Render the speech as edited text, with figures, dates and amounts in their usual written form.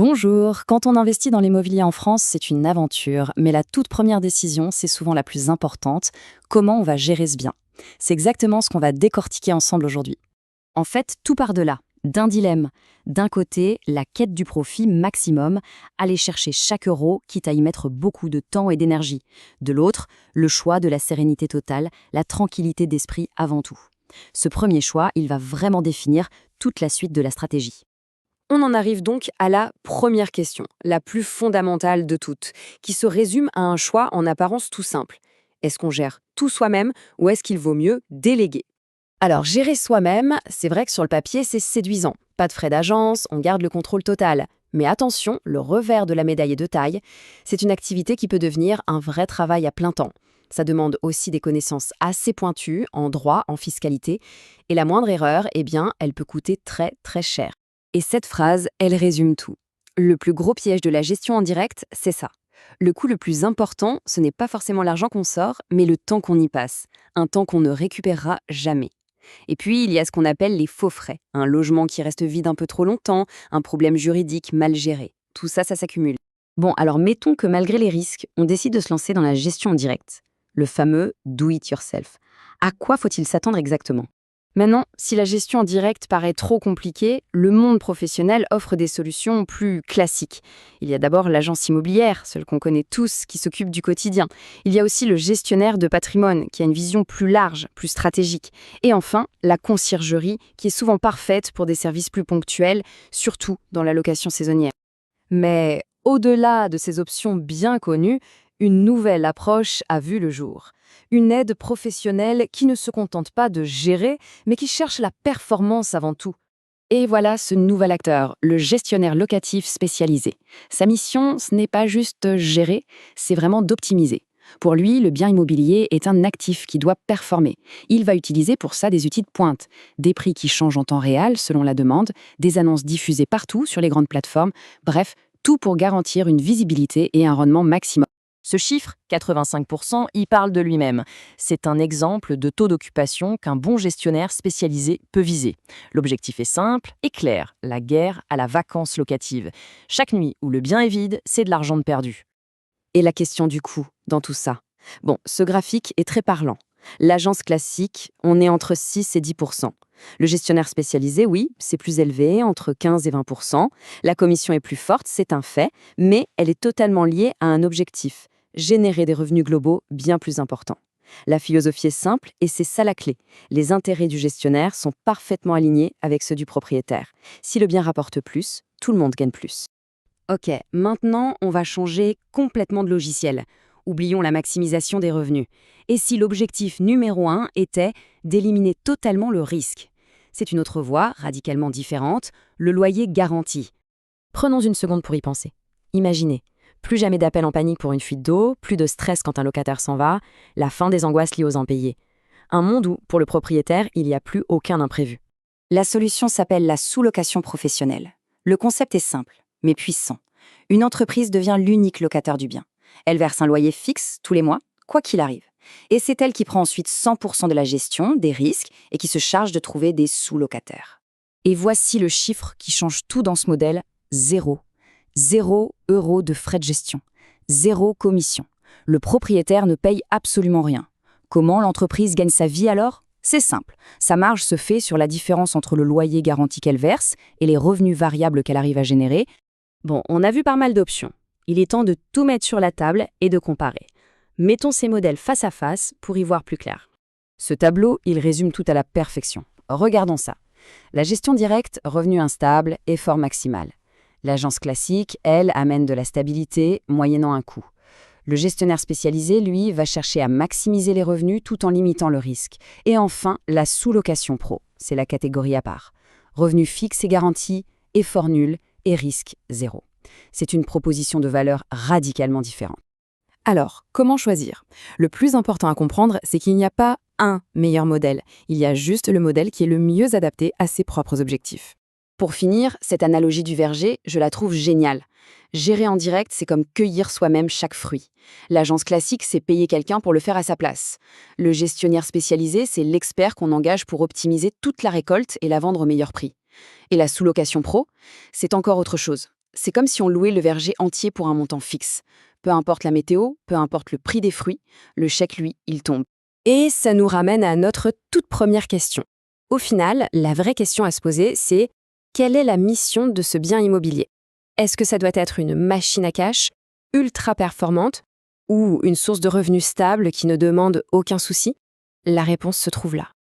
Bonjour, quand on investit dans l'immobilier en France, c'est une aventure, mais la toute première décision, c'est souvent la plus importante. Comment on va gérer ce bien? C'est exactement ce qu'on va décortiquer ensemble aujourd'hui. En fait, tout part de là, d'un dilemme. D'un côté, la quête du profit maximum, aller chercher chaque euro, quitte à y mettre beaucoup de temps et d'énergie. De l'autre, le choix de la sérénité totale, la tranquillité d'esprit avant tout. Ce premier choix, il va vraiment définir toute la suite de la stratégie. On en arrive donc à la première question, la plus fondamentale de toutes, qui se résume à un choix en apparence tout simple. Est-ce qu'on gère tout soi-même ou est-ce qu'il vaut mieux déléguer? Alors, gérer soi-même, c'est vrai que sur le papier, c'est séduisant. Pas de frais d'agence, on garde le contrôle total. Mais attention, le revers de la médaille est de taille. C'est une activité qui peut devenir un vrai travail à plein temps. Ça demande aussi des connaissances assez pointues en droit, en fiscalité. Et la moindre erreur, eh bien, elle peut coûter très très cher. Et cette phrase, elle résume tout. Le plus gros piège de la gestion en direct, c'est ça. Le coût le plus important, ce n'est pas forcément l'argent qu'on sort, mais le temps qu'on y passe. Un temps qu'on ne récupérera jamais. Et puis, il y a ce qu'on appelle les faux frais. Un logement qui reste vide un peu trop longtemps, un problème juridique mal géré. Tout ça, ça s'accumule. Bon, alors mettons que malgré les risques, on décide de se lancer dans la gestion en direct. Le fameux do it yourself. À quoi faut-il s'attendre exactement? Maintenant, si la gestion en direct paraît trop compliquée, le monde professionnel offre des solutions plus classiques. Il y a d'abord l'agence immobilière, celle qu'on connaît tous, qui s'occupe du quotidien. Il y a aussi le gestionnaire de patrimoine, qui a une vision plus large, plus stratégique. Et enfin, la conciergerie, qui est souvent parfaite pour des services plus ponctuels, surtout dans la location saisonnière. Mais au-delà de ces options bien connues, une nouvelle approche a vu le jour. Une aide professionnelle qui ne se contente pas de gérer, mais qui cherche la performance avant tout. Et voilà ce nouvel acteur, le gestionnaire locatif spécialisé. Sa mission, ce n'est pas juste gérer, c'est vraiment d'optimiser. Pour lui, le bien immobilier est un actif qui doit performer. Il va utiliser pour ça des outils de pointe, des prix qui changent en temps réel selon la demande, des annonces diffusées partout sur les grandes plateformes, bref, tout pour garantir une visibilité et un rendement maximum. Ce chiffre, 85%, y parle de lui-même. C'est un exemple de taux d'occupation qu'un bon gestionnaire spécialisé peut viser. L'objectif est simple et clair, la guerre à la vacance locative. Chaque nuit où le bien est vide, c'est de l'argent de perdu. Et la question du coût dans tout ça? Bon, ce graphique est très parlant. L'agence classique, on est entre 6 et 10%. Le gestionnaire spécialisé, oui, c'est plus élevé, entre 15 et 20%. La commission est plus forte, c'est un fait, mais elle est totalement liée à un objectif, générer des revenus globaux bien plus importants. La philosophie est simple et c'est ça la clé. Les intérêts du gestionnaire sont parfaitement alignés avec ceux du propriétaire. Si le bien rapporte plus, tout le monde gagne plus. Ok, maintenant, on va changer complètement de logiciel. Oublions la maximisation des revenus. Et si l'objectif numéro 1 était d'éliminer totalement le risque? C'est une autre voie, radicalement différente, le loyer garanti. Prenons une seconde pour y penser. Imaginez, plus jamais d'appel en panique pour une fuite d'eau, plus de stress quand un locataire s'en va, la fin des angoisses liées aux impayés. Un monde où, pour le propriétaire, il n'y a plus aucun imprévu. La solution s'appelle la sous-location professionnelle. Le concept est simple, mais puissant. Une entreprise devient l'unique locataire du bien. Elle verse un loyer fixe tous les mois, quoi qu'il arrive. Et c'est elle qui prend ensuite 100% de la gestion, des risques, et qui se charge de trouver des sous-locataires. Et voici le chiffre qui change tout dans ce modèle, zéro. 0 € de frais de gestion. Zéro commission. Le propriétaire ne paye absolument rien. Comment l'entreprise gagne sa vie alors? C'est simple. Sa marge se fait sur la différence entre le loyer garanti qu'elle verse et les revenus variables qu'elle arrive à générer. Bon, on a vu pas mal d'options. Il est temps de tout mettre sur la table et de comparer. Mettons ces modèles face à face pour y voir plus clair. Ce tableau, il résume tout à la perfection. Regardons ça. La gestion directe, revenu instable, effort maximal. L'agence classique, elle, amène de la stabilité, moyennant un coût. Le gestionnaire spécialisé, lui, va chercher à maximiser les revenus tout en limitant le risque. Et enfin, la sous-location pro, c'est la catégorie à part. Revenu fixe et garanti, effort nul et risque zéro. C'est une proposition de valeur radicalement différente. Alors, comment choisir? Le plus important à comprendre, c'est qu'il n'y a pas un meilleur modèle. Il y a juste le modèle qui est le mieux adapté à ses propres objectifs. Pour finir, cette analogie du verger, je la trouve géniale. Gérer en direct, c'est comme cueillir soi-même chaque fruit. L'agence classique, c'est payer quelqu'un pour le faire à sa place. Le gestionnaire spécialisé, c'est l'expert qu'on engage pour optimiser toute la récolte et la vendre au meilleur prix. Et la sous-location pro, c'est encore autre chose. C'est comme si on louait le verger entier pour un montant fixe. Peu importe la météo, peu importe le prix des fruits, le chèque, lui, il tombe. Et ça nous ramène à notre toute première question. Au final, la vraie question à se poser, c'est quelle est la mission de ce bien immobilier? Est-ce que ça doit être une machine à cash, ultra performante, ou une source de revenus stable qui ne demande aucun souci? La réponse se trouve là.